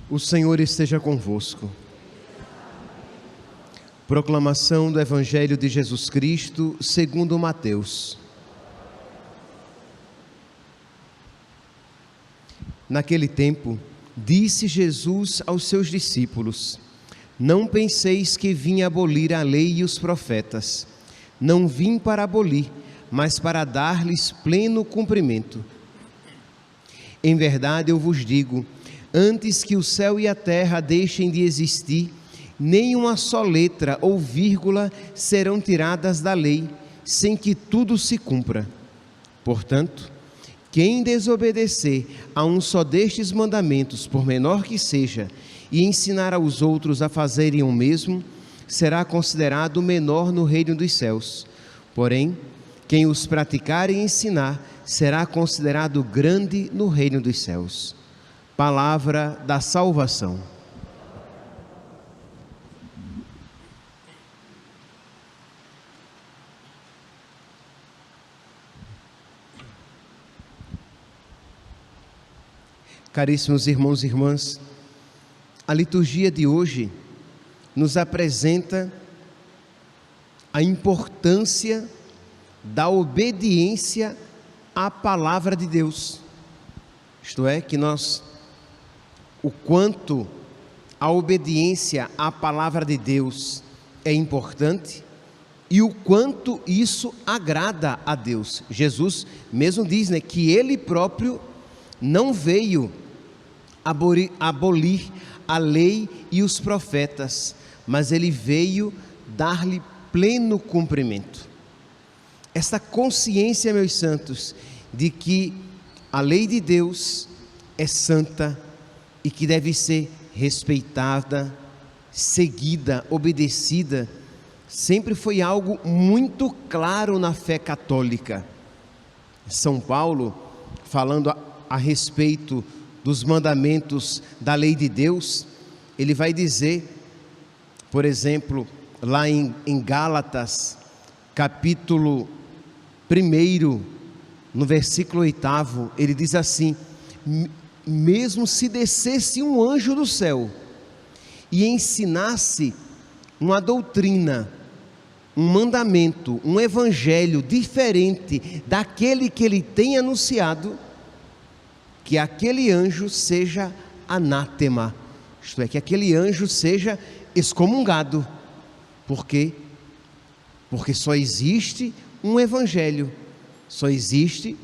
O Senhor esteja convosco. Proclamação do Evangelho de Jesus Cristo segundo Mateus. Naquele tempo, disse Jesus aos seus discípulos: Não penseis que vim abolir a lei e os profetas. Não vim para abolir, mas para dar-lhes pleno cumprimento. Em verdade eu vos digo, antes que o céu e a terra deixem de existir, nem uma só letra ou vírgula serão tiradas da lei, sem que tudo se cumpra. Portanto, quem desobedecer a um só destes mandamentos, por menor que seja, e ensinar aos outros a fazerem o mesmo, será considerado menor no reino dos céus. Porém, quem os praticar e ensinar, será considerado grande no reino dos céus. Palavra da salvação. Caríssimos irmãos e irmãs, a liturgia de hoje nos apresenta a importância da obediência à palavra de Deus. Isto é, o quanto a obediência à palavra de Deus é importante e o quanto isso agrada a Deus. Jesus mesmo diz, que Ele próprio não veio abolir a lei e os profetas, mas Ele veio dar-lhe pleno cumprimento. Esta consciência, meus santos, de que a lei de Deus é santa e que deve ser respeitada, seguida, obedecida, sempre foi algo muito claro na fé católica. São Paulo, falando a respeito dos mandamentos da lei de Deus, ele vai dizer, por exemplo, lá em Gálatas, capítulo 1, no versículo 8, ele diz assim: mesmo se descesse um anjo do céu e ensinasse uma doutrina, um mandamento, um evangelho diferente daquele que ele tem anunciado, que aquele anjo seja anátema, isto é, que aquele anjo seja excomungado. Por quê? Porque só existe um evangelho, só existe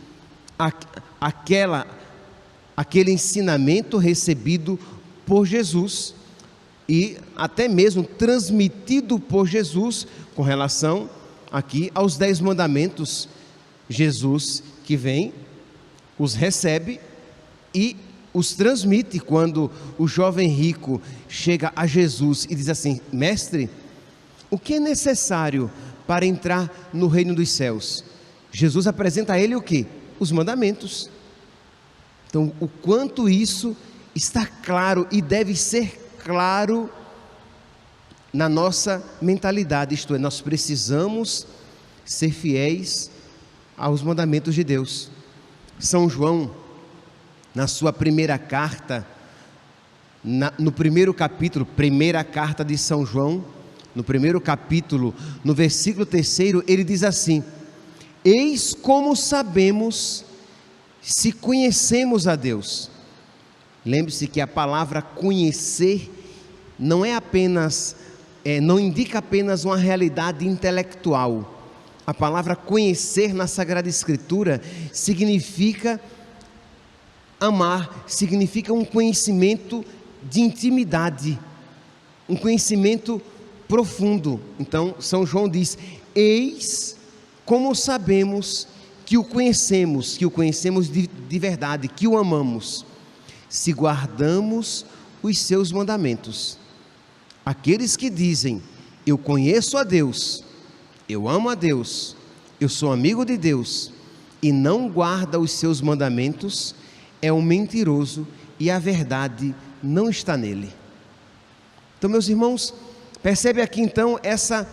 aquele ensinamento recebido por Jesus e até mesmo transmitido por Jesus com relação aqui aos 10 mandamentos. Jesus que vem, os recebe e os transmite. Quando o jovem rico chega a Jesus e diz assim: mestre, o que é necessário para entrar no reino dos céus? Jesus apresenta a ele o quê? Os mandamentos. Então, o quanto isso está claro e deve ser claro na nossa mentalidade, isto é, nós precisamos ser fiéis aos mandamentos de Deus. São João, na sua primeira carta, no primeiro capítulo, primeira carta de São João, no primeiro capítulo, no versículo 3, ele diz assim: eis como sabemos se conhecemos a Deus. Lembre-se que a palavra conhecer não é apenas, não indica apenas uma realidade intelectual. A palavra conhecer na Sagrada Escritura significa amar, significa um conhecimento de intimidade, um conhecimento profundo. Então, São João diz: eis como sabemos que o conhecemos de verdade, que o amamos, se guardamos os seus mandamentos. Aqueles que dizem: eu conheço a Deus, eu amo a Deus, eu sou amigo de Deus, e não guarda os seus mandamentos, é um mentiroso e a verdade não está nele. Então, meus irmãos, percebe aqui então essa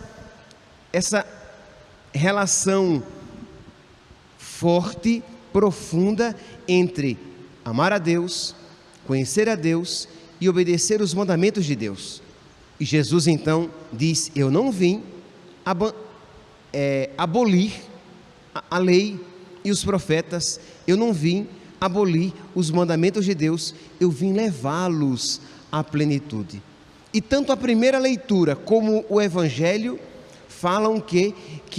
relação forte, profunda entre amar a Deus, conhecer a Deus e obedecer os mandamentos de Deus. E Jesus então diz: eu não vim abolir a lei e os profetas, eu não vim abolir os mandamentos de Deus, eu vim levá-los à plenitude. E tanto a primeira leitura como o Evangelho falam que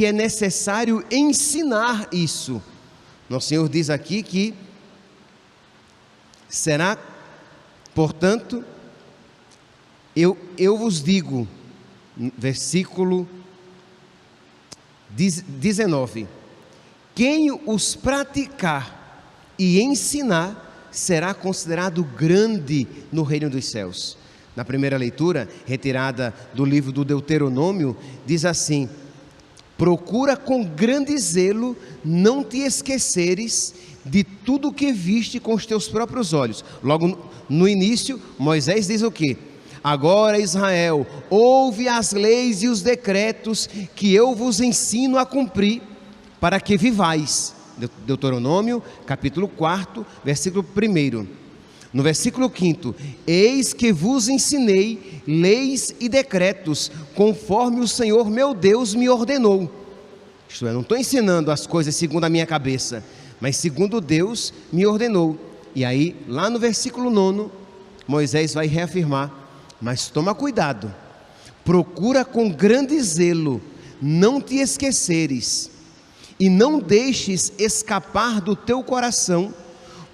é necessário ensinar isso. Nosso Senhor diz aqui que será, portanto, eu vos digo, versículo 19, quem os praticar e ensinar será considerado grande no reino dos céus. Na primeira leitura, retirada do livro do Deuteronômio, diz assim: procura com grande zelo não te esqueceres de tudo o que viste com os teus próprios olhos. Logo no início, Moisés diz o quê? Agora, Israel, ouve as leis e os decretos que eu vos ensino a cumprir, para que vivais. Deuteronômio, capítulo 4, versículo 1. No versículo 5, eis que vos ensinei leis e decretos, conforme o Senhor meu Deus me ordenou. Isto é, não estou ensinando as coisas segundo a minha cabeça, mas segundo Deus me ordenou. E aí, lá no versículo 9, Moisés vai reafirmar: mas toma cuidado, procura com grande zelo não te esqueceres, e não deixes escapar do teu coração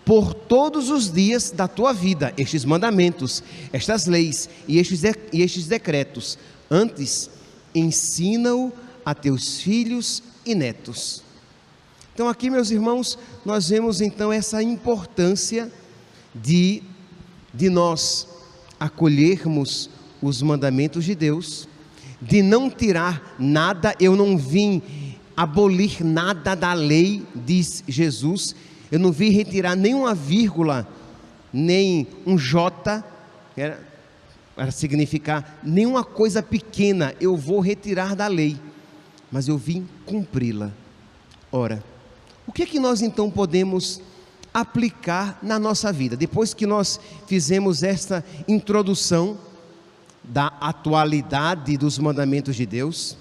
por todos os dias da tua vida estes mandamentos, estas leis e estes decretos. Antes, ensina-o a teus filhos e netos. Então aqui, meus irmãos, nós vemos então essa importância de nós acolhermos os mandamentos de Deus, de não tirar nada. Eu não vim abolir nada da lei, diz Jesus. Eu não vim retirar nenhuma vírgula, nem um J, para significar nenhuma coisa pequena eu vou retirar da lei, mas eu vim cumpri-la. Ora, o que é que nós então podemos aplicar na nossa vida? Depois que nós fizemos esta introdução da atualidade dos mandamentos de Deus,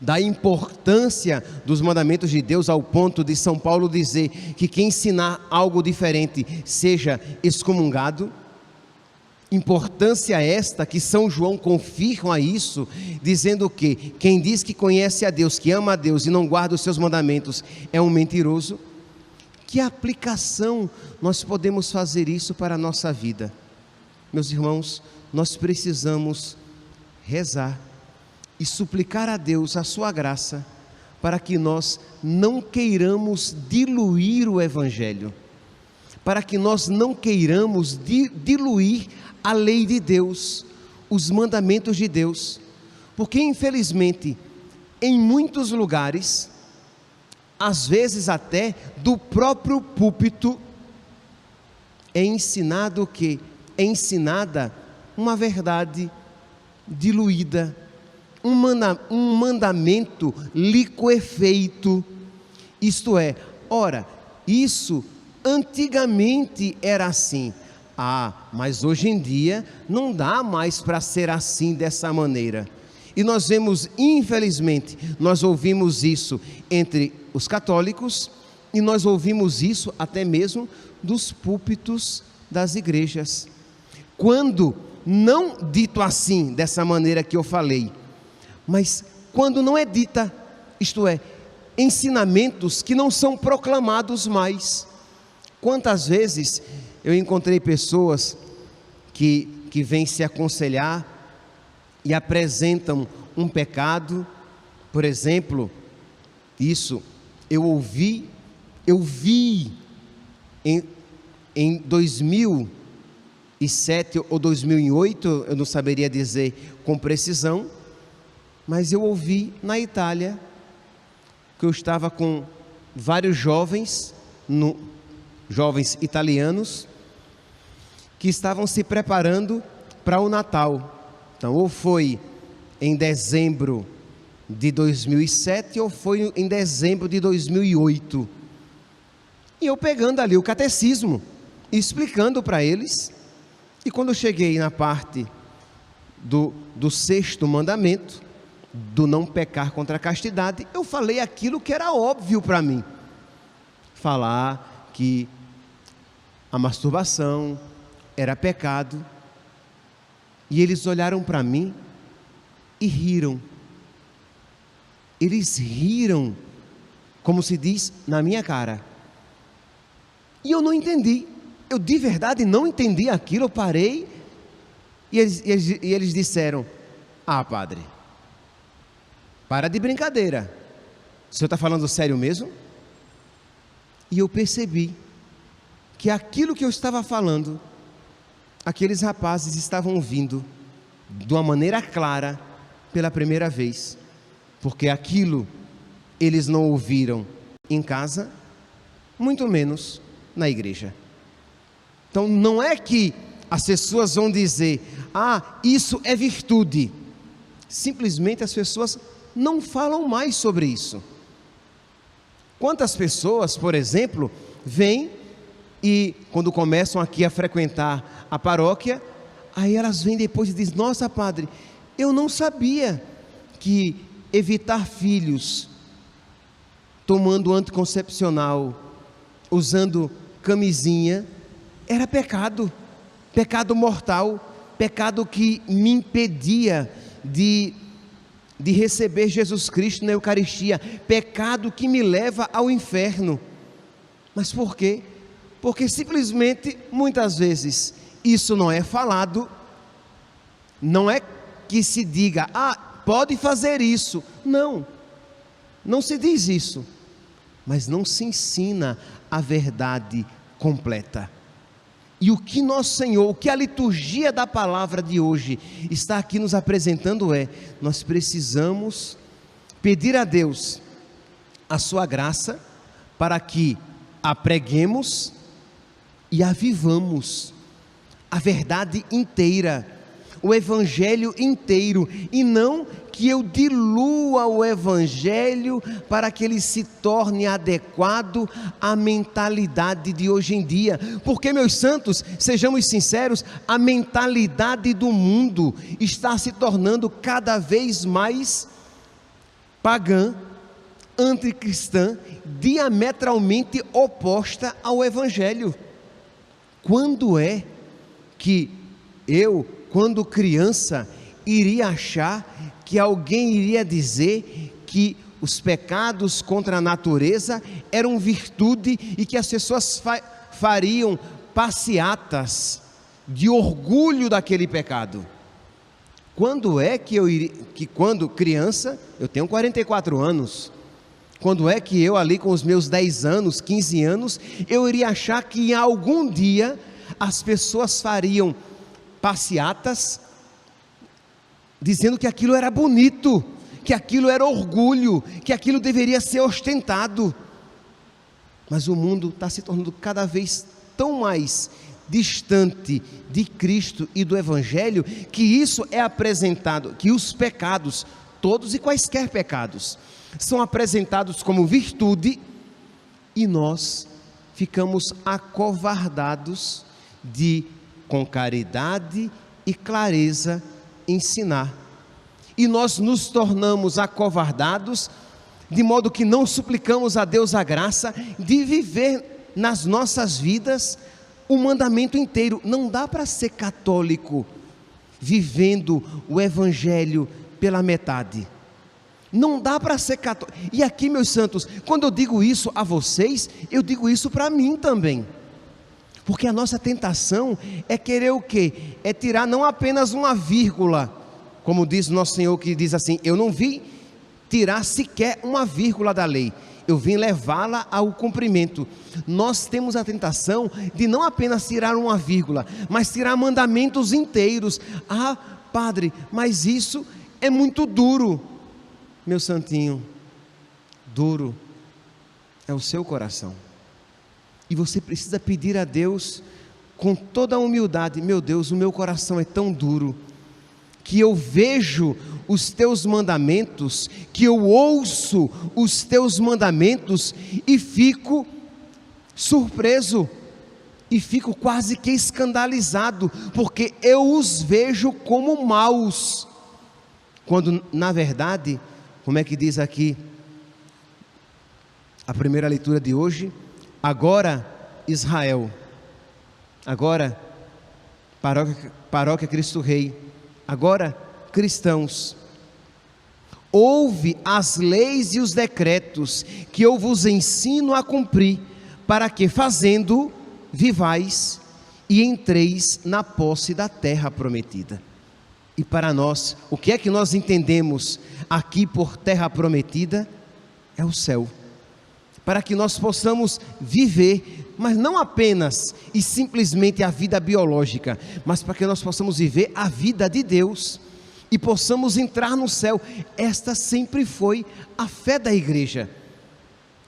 da importância dos mandamentos de Deus, ao ponto de São Paulo dizer que quem ensinar algo diferente seja excomungado. Importância esta que São João confirma isso, dizendo que quem diz que conhece a Deus, que ama a Deus e não guarda os seus mandamentos é um mentiroso. Que aplicação nós podemos fazer isso para a nossa vida? Meus irmãos, nós precisamos rezar e suplicar a Deus a sua graça, para que nós não queiramos diluir o Evangelho, para que nós não queiramos diluir a lei de Deus, os mandamentos de Deus, porque infelizmente em muitos lugares, às vezes até do próprio púlpito, é ensinado que é ensinada uma verdade diluída, um mandamento liquefeito. Isto é, ora, isso antigamente era assim. Mas hoje em dia não dá mais para ser assim, dessa maneira. E nós vemos, infelizmente, nós ouvimos isso entre os católicos, e nós ouvimos isso até mesmo dos púlpitos das igrejas. Quando não dito assim, dessa maneira que eu falei, mas quando não é dita, isto é, ensinamentos que não são proclamados mais. Quantas vezes eu encontrei pessoas que vêm se aconselhar e apresentam um pecado, por exemplo, isso eu vi em 2007 ou 2008, eu não saberia dizer com precisão, mas eu ouvi na Itália, que eu estava com vários jovens italianos, que estavam se preparando para o Natal. Então, ou foi em dezembro de 2007, ou foi em dezembro de 2008. E eu pegando ali o catecismo, explicando para eles E quando eu cheguei na parte do sexto mandamento, do não pecar contra a castidade, eu falei aquilo que era óbvio para mim. Falar que a masturbação era pecado. E eles olharam para mim e riram. Eles riram, como se diz, na minha cara. E eu não entendi. Eu de verdade não entendi aquilo. Eu parei e eles disseram: ah, padre, para de brincadeira. O senhor está falando sério mesmo? E eu percebi que aquilo que eu estava falando, aqueles rapazes estavam ouvindo de uma maneira clara pela primeira vez, porque aquilo eles não ouviram em casa, muito menos na igreja. Então não é que as pessoas vão dizer: ah, isso é virtude. Simplesmente as pessoas não falam mais sobre isso. Quantas pessoas, por exemplo, vêm e quando começam aqui a frequentar a paróquia, aí elas vêm depois e dizem: nossa, padre, eu não sabia que evitar filhos tomando anticoncepcional, usando camisinha, era pecado, pecado mortal, pecado que me impedia de receber Jesus Cristo na Eucaristia, pecado que me leva ao inferno. Mas por quê? Porque simplesmente, muitas vezes, isso não é falado, não é que se diga: ah, pode fazer isso. Não, não se diz isso, mas não se ensina a verdade completa. E o que nosso Senhor, o que a liturgia da palavra de hoje está aqui nos apresentando é: nós precisamos pedir a Deus a sua graça para que a preguemos e a vivamos, a verdade inteira, o evangelho inteiro, e não que eu dilua o evangelho para que ele se torne adequado à mentalidade de hoje em dia. Porque, meus santos, sejamos sinceros, a mentalidade do mundo está se tornando cada vez mais pagã, anticristã, diametralmente oposta ao evangelho. Quando é que eu, quando criança, iria achar que alguém iria dizer que os pecados contra a natureza eram virtude e que as pessoas fariam passeatas de orgulho daquele pecado? Quando é que quando criança, eu tenho 44 anos, quando é que eu ali com os meus 10 anos, 15 anos, eu iria achar que algum dia as pessoas fariam passeatas dizendo que aquilo era bonito, que aquilo era orgulho, que aquilo deveria ser ostentado? Mas o mundo está se tornando cada vez tão mais distante de Cristo e do Evangelho, que isso é apresentado, que os pecados, todos e quaisquer pecados, são apresentados como virtude, e nós ficamos acovardados de, com caridade e clareza, ensinar. E nós nos tornamos acovardados, de modo que não suplicamos a Deus a graça de viver nas nossas vidas o mandamento inteiro. Não dá para ser católico vivendo o Evangelho pela metade. Não dá para ser católico. E aqui, meus santos, quando eu digo isso a vocês, eu digo isso para mim também. Porque a nossa tentação é querer o quê? É tirar não apenas uma vírgula, como diz o nosso Senhor, que diz assim: eu não vim tirar sequer uma vírgula da lei, eu vim levá-la ao cumprimento. Nós temos a tentação de não apenas tirar uma vírgula, mas tirar mandamentos inteiros. Ah, padre, mas isso é muito duro. Meu santinho, duro é o seu coração. E você precisa pedir a Deus com toda a humildade: meu Deus, o meu coração é tão duro, que eu vejo os teus mandamentos, que eu ouço os teus mandamentos e fico surpreso, e fico quase que escandalizado, porque eu os vejo como maus, quando na verdade, como é que diz aqui a primeira leitura de hoje? Agora Israel, agora Paróquia Cristo Rei, agora cristãos, ouve as leis e os decretos que eu vos ensino a cumprir, para que fazendo vivais e entreis na posse da terra prometida. E para nós, o que é que nós entendemos aqui por terra prometida? É o céu. Para que nós possamos viver, mas não apenas e simplesmente a vida biológica, mas para que nós possamos viver a vida de Deus e possamos entrar no céu. Esta sempre foi a fé da igreja.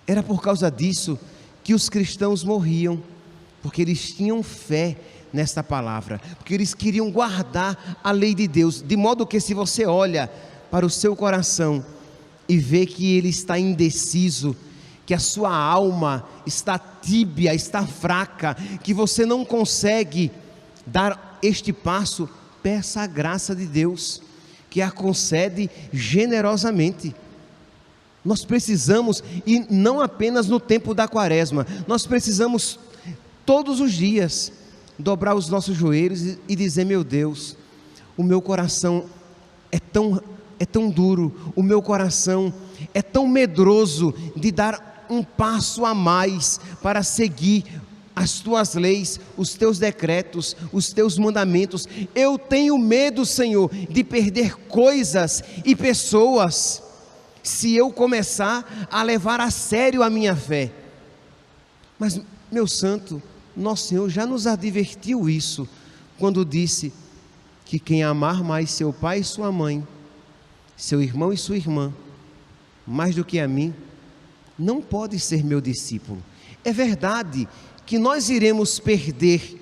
Era por causa disso que os cristãos morriam, porque eles tinham fé nesta palavra, porque eles queriam guardar a lei de Deus, de modo que se você olha para o seu coração e vê que ele está indeciso, que a sua alma está tíbia, está fraca, que você não consegue dar este passo, peça a graça de Deus, que a concede generosamente. Nós precisamos, e não apenas no tempo da quaresma, nós precisamos todos os dias dobrar os nossos joelhos e dizer: meu Deus, o meu coração é tão duro, o meu coração é tão medroso de dar um passo a mais para seguir as tuas leis, os teus decretos, os teus mandamentos. Eu tenho medo, Senhor, de perder coisas e pessoas, se eu começar a levar a sério a minha fé. Mas, meu santo, nosso Senhor já nos advertiu isso, quando disse que quem amar mais seu pai e sua mãe, seu irmão e sua irmã, mais do que a mim, não pode ser meu discípulo. É verdade que nós iremos perder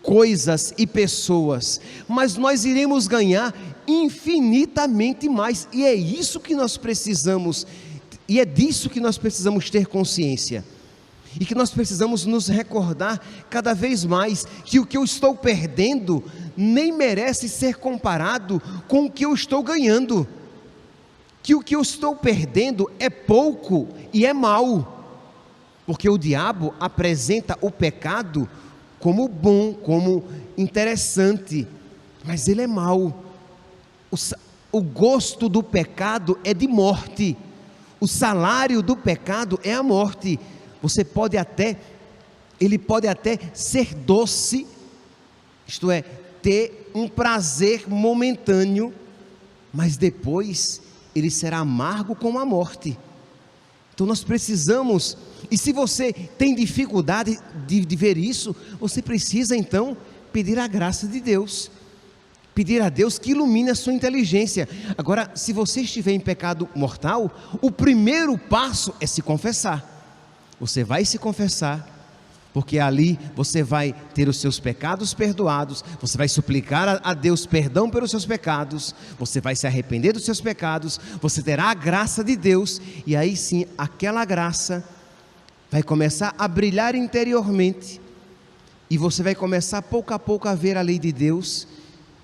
coisas e pessoas, mas nós iremos ganhar infinitamente mais, e é isso que nós precisamos, e é disso que nós precisamos ter consciência, e que nós precisamos nos recordar cada vez mais, que o que eu estou perdendo nem merece ser comparado com o que eu estou ganhando, que o que eu estou perdendo é pouco e é mau, porque o diabo apresenta o pecado como bom, como interessante, mas ele é mau. O gosto do pecado é de morte, o salário do pecado é a morte. Ele pode até ser doce, isto é, ter um prazer momentâneo, mas depois ele será amargo como a morte. Então nós precisamos, e se você tem dificuldade de ver isso, você precisa então pedir a graça de Deus, pedir a Deus que ilumine a sua inteligência. Agora, se você estiver em pecado mortal, o primeiro passo é se confessar. Você vai se confessar, porque ali você vai ter os seus pecados perdoados, você vai suplicar a Deus perdão pelos seus pecados, você vai se arrepender dos seus pecados, você terá a graça de Deus, e aí sim, aquela graça vai começar a brilhar interiormente, e você vai começar pouco a pouco a ver a lei de Deus,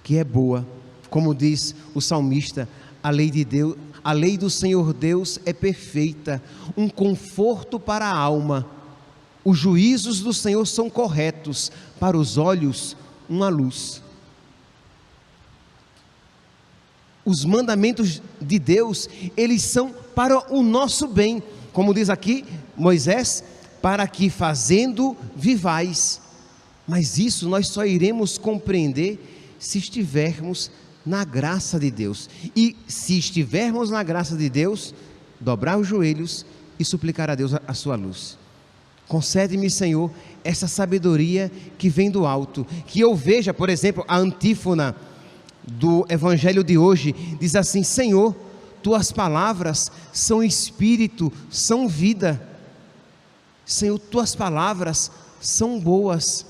que é boa. Como diz o salmista, a lei de Deus, a lei do Senhor Deus é perfeita, um conforto para a alma. Os juízos do Senhor são corretos, para os olhos uma luz. Os mandamentos de Deus, eles são para o nosso bem, como diz aqui Moisés, para que fazendo vivais. Mas isso nós só iremos compreender se estivermos na graça de Deus. E se estivermos na graça de Deus, dobrar os joelhos e suplicar a Deus a sua luz. Concede-me, Senhor, essa sabedoria que vem do alto, que eu veja, por exemplo, a antífona do evangelho de hoje, diz assim: Senhor, tuas palavras são espírito, são vida. Senhor, tuas palavras são boas,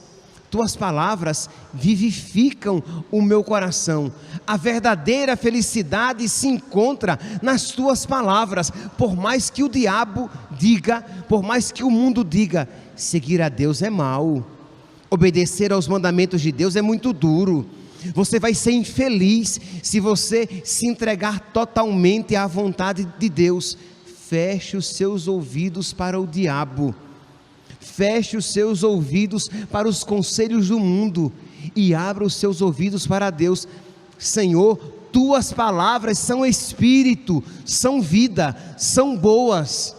tuas palavras vivificam o meu coração. A verdadeira felicidade se encontra nas tuas palavras. Por mais que o diabo diga, por mais que o mundo diga, seguir a Deus é mal, obedecer aos mandamentos de Deus é muito duro. Você vai ser infeliz se você se entregar totalmente à vontade de Deus. Feche os seus ouvidos para o diabo. Feche os seus ouvidos para os conselhos do mundo e abra os seus ouvidos para Deus. Senhor, tuas palavras são espírito, são vida, são boas.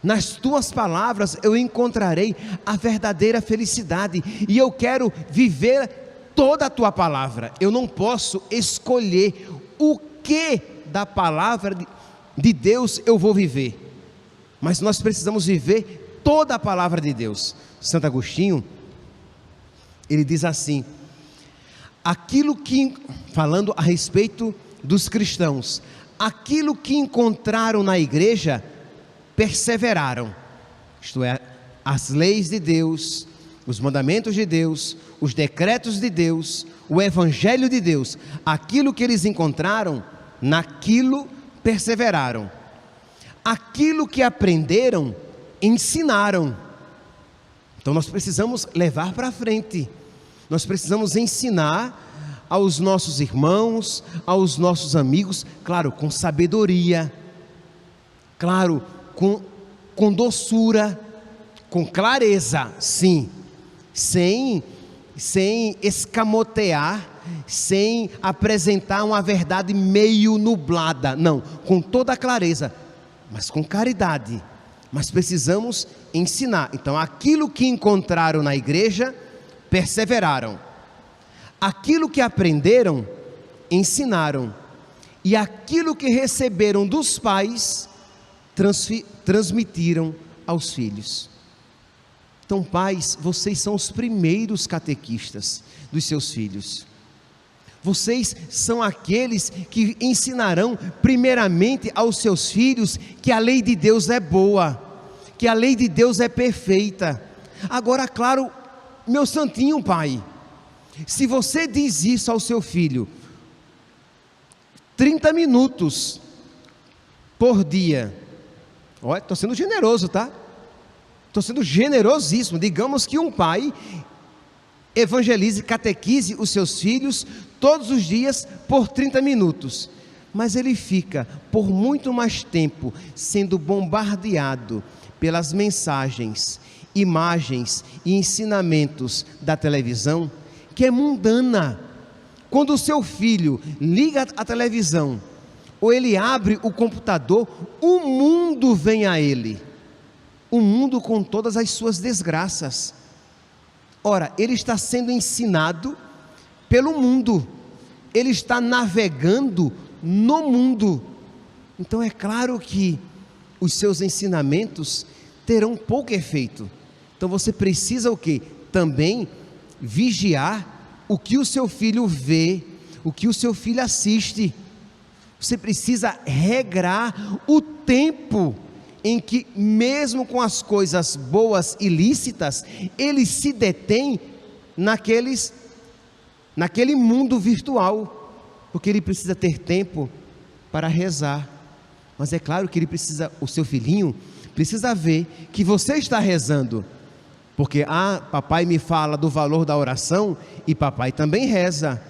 Nas tuas palavras eu encontrarei a verdadeira felicidade e eu quero viver toda a tua palavra. Eu não posso escolher o que da palavra de Deus eu vou viver, mas nós precisamos viver toda a palavra de Deus. Santo Agostinho, ele diz assim: aquilo que, falando a respeito dos cristãos, aquilo que encontraram na igreja, perseveraram, isto é, as leis de Deus, os mandamentos de Deus, os decretos de Deus, o evangelho de Deus, aquilo que eles encontraram, naquilo perseveraram. Aquilo que aprenderam, ensinaram. Então nós precisamos levar para frente, nós precisamos ensinar aos nossos irmãos, aos nossos amigos, claro, com sabedoria, claro, com doçura, com clareza, sim, sem escamotear, sem apresentar uma verdade meio nublada, não, com toda a clareza, mas com caridade. Mas precisamos ensinar. Então aquilo que encontraram na igreja, perseveraram. Aquilo que aprenderam, ensinaram. E aquilo que receberam dos pais, transmitiram aos filhos. Então, pais, vocês são os primeiros catequistas dos seus filhos. Vocês são aqueles que ensinarão primeiramente aos seus filhos que a lei de Deus é boa, que a lei de Deus é perfeita. Agora, claro, meu santinho pai, se você diz isso ao seu filho 30 minutos por dia, olha, estou sendo generoso, tá? Estou sendo generosíssimo. Digamos que um pai evangelize, catequize os seus filhos todos os dias por 30 minutos. Mas ele fica por muito mais tempo sendo bombardeado pelas mensagens, imagens e ensinamentos da televisão, que é mundana. Quando o seu filho liga a televisão, ou ele abre o computador, o mundo vem a ele. O mundo com todas as suas desgraças. Ora, ele está sendo ensinado pelo mundo. Ele está navegando no mundo. Então é claro que os seus ensinamentos terão pouco efeito. Então você precisa o quê? Também vigiar o que o seu filho vê, o que o seu filho assiste. Você precisa regrar o tempo em que, mesmo com as coisas boas e lícitas, ele se detém naquele mundo virtual, porque ele precisa ter tempo para rezar. Mas é claro que ele precisa, o seu filhinho precisa ver que você está rezando, porque papai me fala do valor da oração e papai também reza.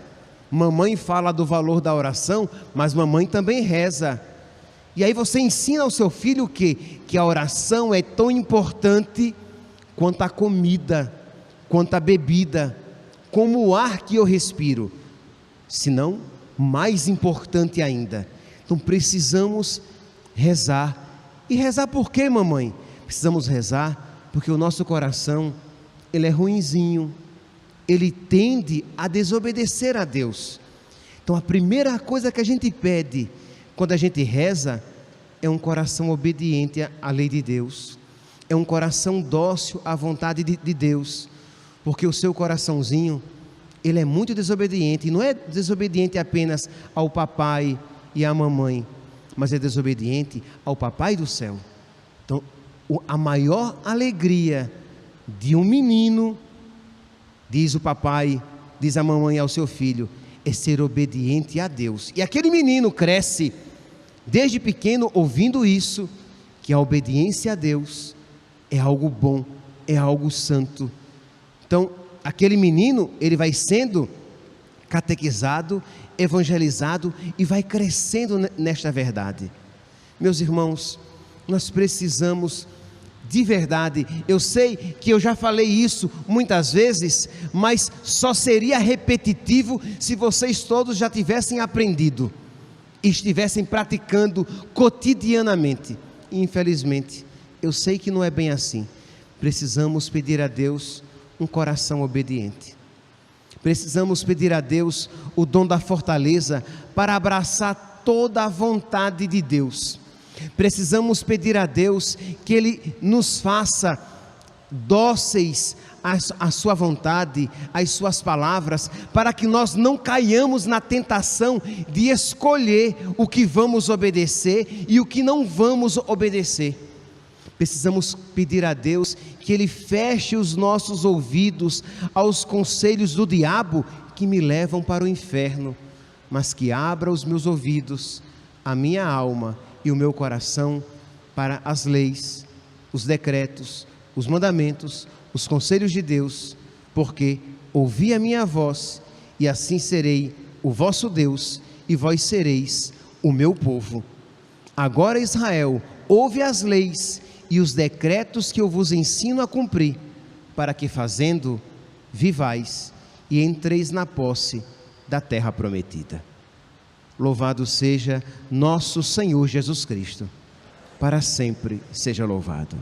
Mamãe fala do valor da oração, mas mamãe também reza. E aí você ensina ao seu filho que a oração é tão importante quanto a comida, quanto a bebida, como o ar que eu respiro, se não mais importante ainda. Então precisamos rezar. E rezar por quê, mamãe? Precisamos rezar porque o nosso coração, ele é ruinzinho, ele tende a desobedecer a Deus. Então a primeira coisa que a gente pede quando a gente reza, é um coração obediente à lei de Deus, é um coração dócil à vontade de Deus, porque o seu coraçãozinho, ele é muito desobediente, e não é desobediente apenas ao papai e à mamãe, mas é desobediente ao papai do céu. Então, a maior alegria de um menino, diz o papai, diz a mamãe ao seu filho, é ser obediente a Deus. E aquele menino cresce desde pequeno ouvindo isso, que a obediência a Deus é algo bom, é algo santo. Então aquele menino, ele vai sendo catequizado, evangelizado e vai crescendo nesta verdade. Meus irmãos, nós precisamos de verdade. Eu sei que eu já falei isso muitas vezes, mas só seria repetitivo se vocês todos já tivessem aprendido e estivessem praticando cotidianamente. E, infelizmente, eu sei que não é bem assim. Precisamos pedir a Deus um coração obediente. Precisamos pedir a Deus o dom da fortaleza para abraçar toda a vontade de Deus. Precisamos pedir a Deus que Ele nos faça dóceis à sua vontade, às suas palavras, para que nós não caiamos na tentação de escolher o que vamos obedecer e o que não vamos obedecer. Precisamos pedir a Deus que Ele feche os nossos ouvidos aos conselhos do diabo que me levam para o inferno, mas que abra os meus ouvidos, a minha alma e o meu coração para as leis, os decretos, os mandamentos, os conselhos de Deus, porque ouvi a minha voz e assim serei o vosso Deus e vós sereis o meu povo. Agora, Israel, ouve as leis e os decretos que eu vos ensino a cumprir, para que fazendo, vivais e entreis na posse da terra prometida. Louvado seja nosso Senhor Jesus Cristo, para sempre seja louvado.